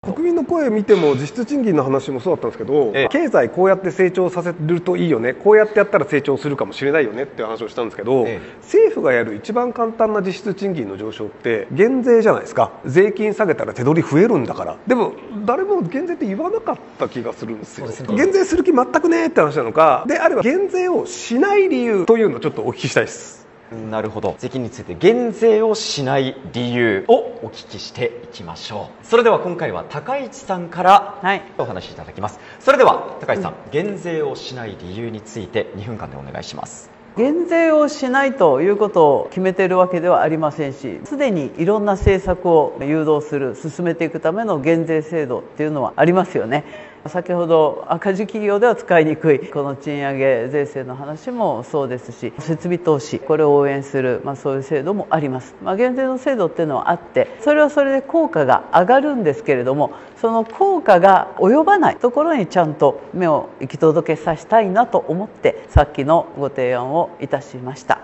国民の声見ても実質賃金の話もそうだったんですけど、経済こうやって成長させるといいよね、こうやってやったら成長するかもしれないよねっていう話をしたんですけど、政府がやる一番簡単な実質賃金の上昇って減税じゃないですか。税金下げたら手取り増えるんだから。でも誰も減税って言わなかった気がするんですよ。減税する気全くねって話なのか、であれば減税をしない理由というのをちょっとお聞きしたいです。なるほど。税金について減税をしない理由をお聞きしていきましょう。それでは今回は高市さんからお話しいただきます。それでは高市さん、減税をしない理由について2分間でお願いします。減税をしないということを決めているわけではありませんし、すでにいろんな政策を誘導する、進めていくための減税制度っていうのはありますよね。先ほど赤字企業では使いにくいこの賃上げ税制の話もそうですし、設備投資これを応援する、そういう制度もあります。減税の制度っていうのはあって、それはそれで効果が上がるんですけれども、その効果が及ばないところにちゃんと目を行き届けさせたいなと思って、さっきのご提案をいたしました。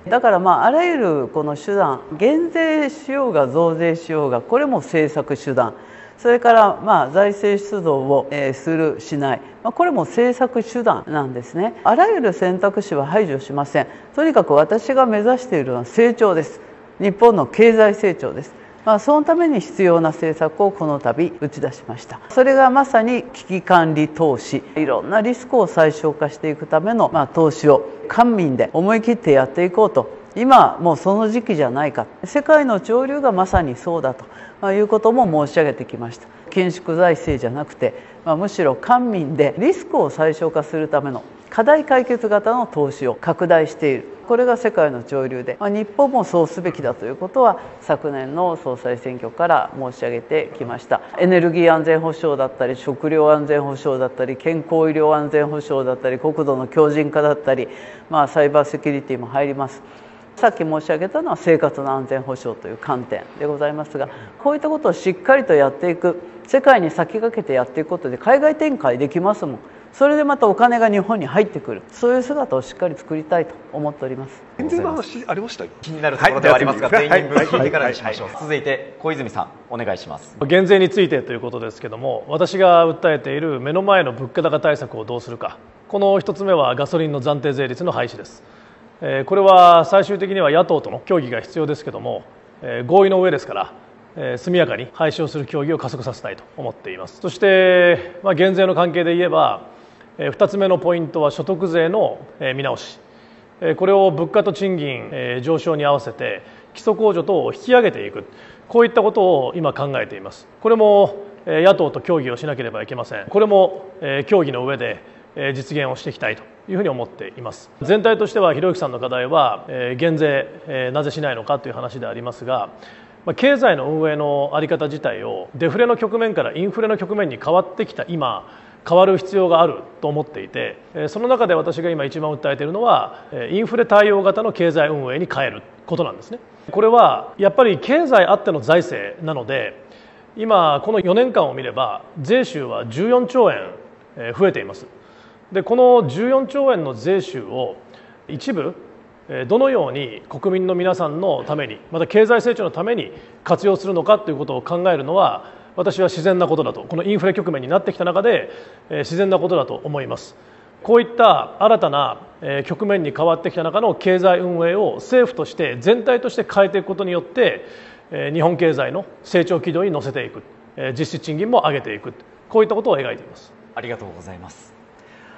だからあらゆるこの手段、減税しようが増税しようが、これも政策手段、それから財政出動をするしない、これも政策手段なんですね。あらゆる選択肢は排除しません。とにかく私が目指しているのは成長です。日本の経済成長です。そのために必要な政策をこの度打ち出しました。それがまさに危機管理投資、いろんなリスクを最小化していくための投資を官民で思い切ってやっていこうと。今もうその時期じゃないか。世界の潮流がまさにそうだということも申し上げてきました。緊縮財政じゃなくて、むしろ官民でリスクを最小化するための課題解決型の投資を拡大している。これが世界の潮流で、日本もそうすべきだということは昨年の総裁選挙から申し上げてきました。エネルギー安全保障だったり、食料安全保障だったり、健康医療安全保障だったり、国土の強靭化だったり、サイバーセキュリティも入ります。さっき申し上げたのは生活の安全保障という観点でございますが、こういったことをしっかりとやっていく、世界に先駆けてやっていくことで海外展開できますもん。それでまたお金が日本に入ってくる、そういう姿をしっかり作りたいと思っております。減税の話ありましたよ。気になるところではありますが、全員分聞いてからにしましょう。続いて小泉さんお願いします。減税についてということですけども、私が訴えている目の前の物価高対策をどうするか、この一つ目はガソリンの暫定税率の廃止です。これは最終的には野党との協議が必要ですけども、合意の上ですから速やかに廃止をする協議を加速させたいと思っています。そして、減税の関係で言えば2つ目のポイントは所得税の見直し、これを物価と賃金上昇に合わせて基礎控除等を引き上げていく、こういったことを今考えています。これも野党と協議をしなければいけません。これも協議の上で実現をしていきたいというふうに思っています。全体としてはひろゆきさんの課題は減税なぜしないのかという話でありますが、経済の運営の在り方自体をデフレの局面からインフレの局面に変わってきた今、変わる必要があると思っていて、その中で私が今一番訴えているのはインフレ対応型の経済運営に変えることなんですね。これはやっぱり経済あっての財政なので、今この4年間を見れば税収は14兆円増えています。でこの14兆円の税収を一部どのように国民の皆さんのために、また経済成長のために活用するのかということを考えるのは私は自然なことだと、このインフレ局面になってきた中で自然なことだと思います。こういった新たな局面に変わってきた中の経済運営を政府として全体として変えていくことによって日本経済の成長軌道に乗せていく、実質賃金も上げていく、こういったことを描いています。ありがとうございます。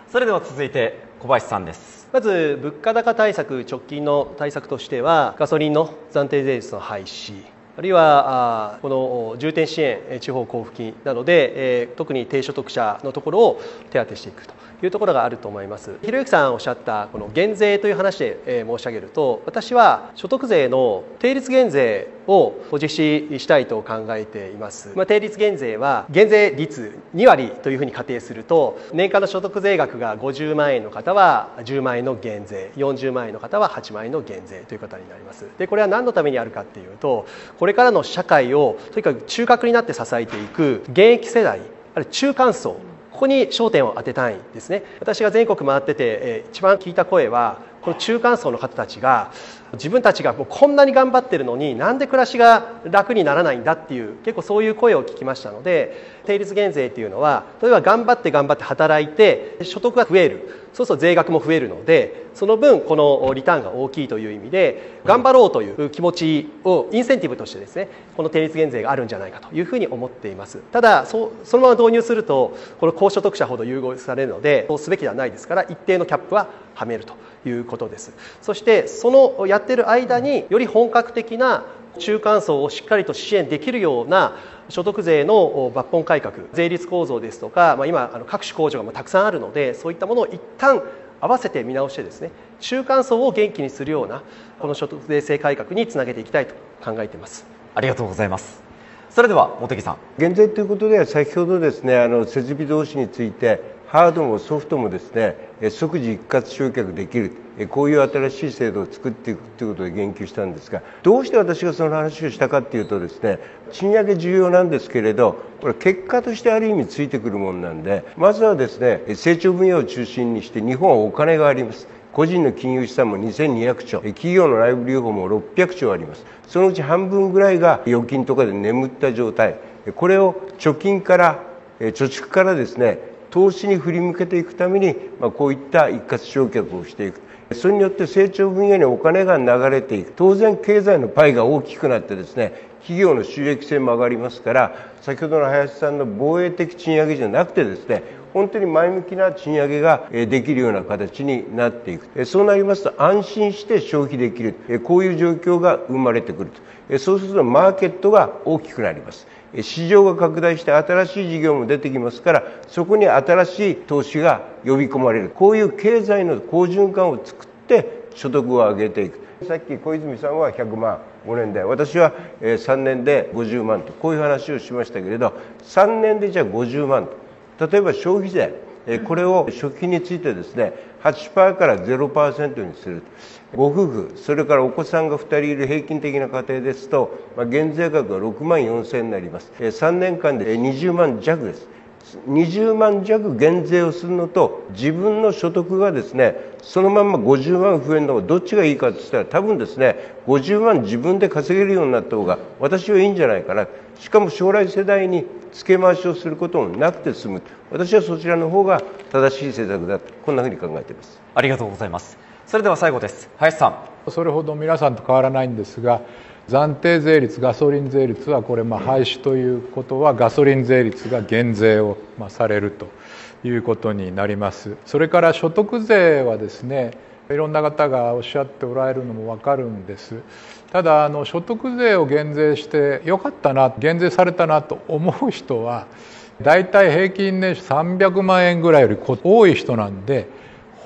それでは続いて小林さんです。まず物価高対策、直近の対策としてはガソリンの暫定税率の廃止、あるいはこの重点支援地方交付金などで特に低所得者のところを手当てしていくというところがあると思います。ひろゆきさんおっしゃったこの減税という話で申し上げると、私は所得税の定率減税を実施したいと考えています。定率減税は減税率2割というふうに仮定すると、年間の所得税額が50万円の方は10万円の減税、40万円の方は8万円の減税ということになります。でこれは何のためにあるかっていうと、これからの社会をとにかく中核になって支えていく現役世代、あるいは中間層、ここに焦点を当てたいんですね。私が全国回ってて一番聞いた声は、この中間層の方たちが自分たちがもうこんなに頑張ってるのになんで暮らしが楽にならないんだっていう結構そういう声を聞きましたので、定率減税っていうのは例えば頑張って働いて所得が増える、そうすると税額も増えるので、その分このリターンが大きいという意味で頑張ろうという気持ちをインセンティブとしてですね、この定率減税があるんじゃないかというふうに思っています。ただそのまま導入するとこの高所得者ほど優遇されるのでそうすべきではないですから、一定のキャップははめるということです。そしてそのやってる間により本格的な中間層をしっかりと支援できるような所得税の抜本改革、税率構造ですとか、今各種控除がたくさんあるので、そういったものを一旦合わせて見直してですね、中間層を元気にするようなこの所得税制改革につなげていきたいと考えています。ありがとうございます。それでは茂木さん。減税ということでは先ほどですね、設備投資についてハードもソフトもですね即時一括償却できる、こういう新しい制度を作っていくということで言及したんですが、どうして私がその話をしたかというとですね、賃上げ重要なんですけれど、これ結果としてある意味ついてくるものなんで、まずはですね成長分野を中心にして日本はお金があります。個人の金融資産も2200兆、企業の内部留保も600兆あります。そのうち半分ぐらいが預金とかで眠った状態、これを貯金から貯蓄からですね投資に振り向けていくために、こういった一括償却をしていく。それによって成長分野にお金が流れていく。当然経済のパイが大きくなってですね、企業の収益性も上がりますから、先ほどの林さんの防衛的賃上げじゃなくてですね、本当に前向きな賃上げができるような形になっていく。そうなりますと安心して消費できる。こういう状況が生まれてくると。そうするとマーケットが大きくなります。市場が拡大して新しい事業も出てきますから、そこに新しい投資が呼び込まれる。こういう経済の好循環を作って所得を上げていく。さっき小泉さんは100万5年で、私は3年で50万と、こういう話をしましたけれど、3年でじゃあ50万と、例えば消費税、これを食費についてですね 8% から 0% にする。ご夫婦、それからお子さんが2人いる平均的な家庭ですと、減税額が6万4000円になります。3年間で20万弱です。20万弱減税をするのと自分の所得がですねそのまま50万増えるのがどっちがいいかとしたら、多分ですね50万自分で稼げるようになった方が私はいいんじゃないかな。しかも将来世代に付け回しをすることもなくて済む。私はそちらの方が正しい政策だと、こんなふうに考えています。ありがとうございます。それでは最後です。林さん。それほど皆さんと変わらないんですが、暫定税率、ガソリン税率はこれ廃止ということは、ガソリン税率が減税をされるということになります。それから所得税はですね、いろんな方がおっしゃっておられるのも分かるんです。ただ所得税を減税してよかったな、減税されたなと思う人はだいたい平均年収300万円ぐらいより多い人なんで、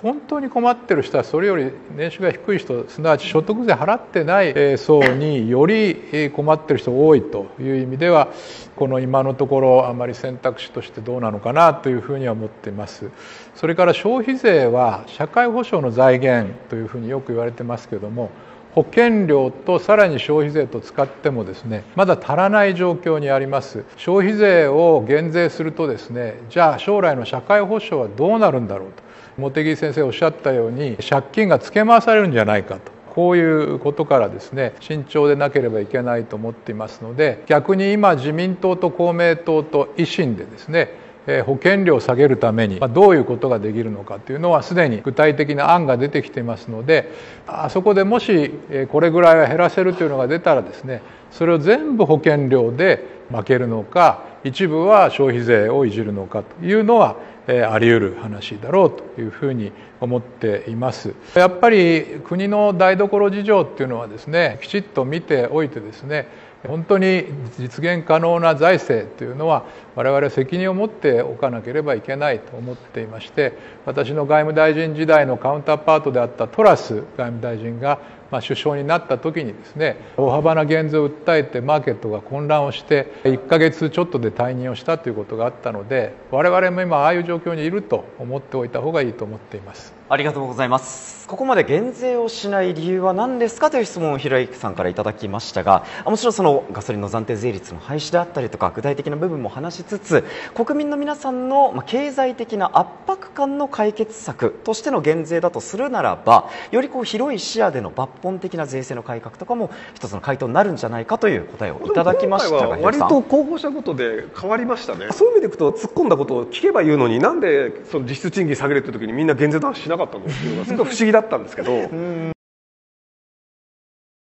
本当に困ってる人はそれより年収が低い人、すなわち所得税払ってない層により困ってる人が多いという意味では、この今のところあまり選択肢としてどうなのかなというふうには思っています。それから消費税は社会保障の財源というふうによく言われてますけども、保険料とさらに消費税と使ってもですねまだ足らない状況にあります。消費税を減税するとですね、じゃあ将来の社会保障はどうなるんだろうと、茂木先生おっしゃったように借金が付け回されるんじゃないかと、こういうことからですね慎重でなければいけないと思っていますので、逆に今自民党と公明党と維新でですね保険料を下げるためにどういうことができるのかというのはすでに具体的な案が出てきていますので、あそこでもしこれぐらいは減らせるというのが出たらですね、それを全部保険料で負けるのか、一部は消費税をいじるのかというのはあり得る話だろうというふうに思っています。やっぱり国の台所事情っていうのはですねきちっと見ておいてですね、本当に実現可能な財政というのは我々は責任を持っておかなければいけないと思っていまして、私の外務大臣時代のカウンターパートであったトラス外務大臣が首相になった時にですね大幅な減税を訴えてマーケットが混乱をして1ヶ月ちょっとで退任をしたということがあったので、我々も今ああいう状況にいると思っておいた方がいいと思っています。ありがとうございます。ここまで減税をしない理由は何ですかという質問をひろゆきさんからいただきましたが、もちろんそのガソリンの暫定税率の廃止であったりとか具体的な部分も話しつつ、国民の皆さんの経済的な圧迫感の解決策としての減税だとするならば、より広い視野での抜本的な税制の改革とかも一つの回答になるんじゃないかという答えをいただきましたが、割と候補者ごとで変わりましたね。そういう意味でいくと突っ込んだことを聞けば言うのに、なんでその実質賃金下げるって時にみんな減税の話しなかったのっていうのがすごい不思議だったんですけど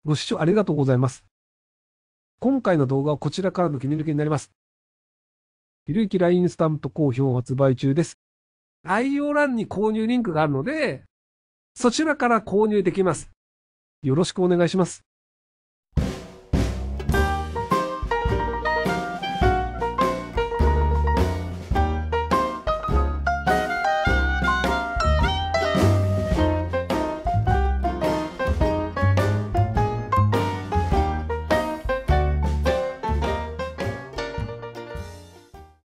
ご視聴ありがとうございます。今回の動画はこちらからの切り抜きになります。ひろゆき LINE スタンプ好評発売中です。概要欄に購入リンクがあるので、そちらから購入できます。よろしくお願いします。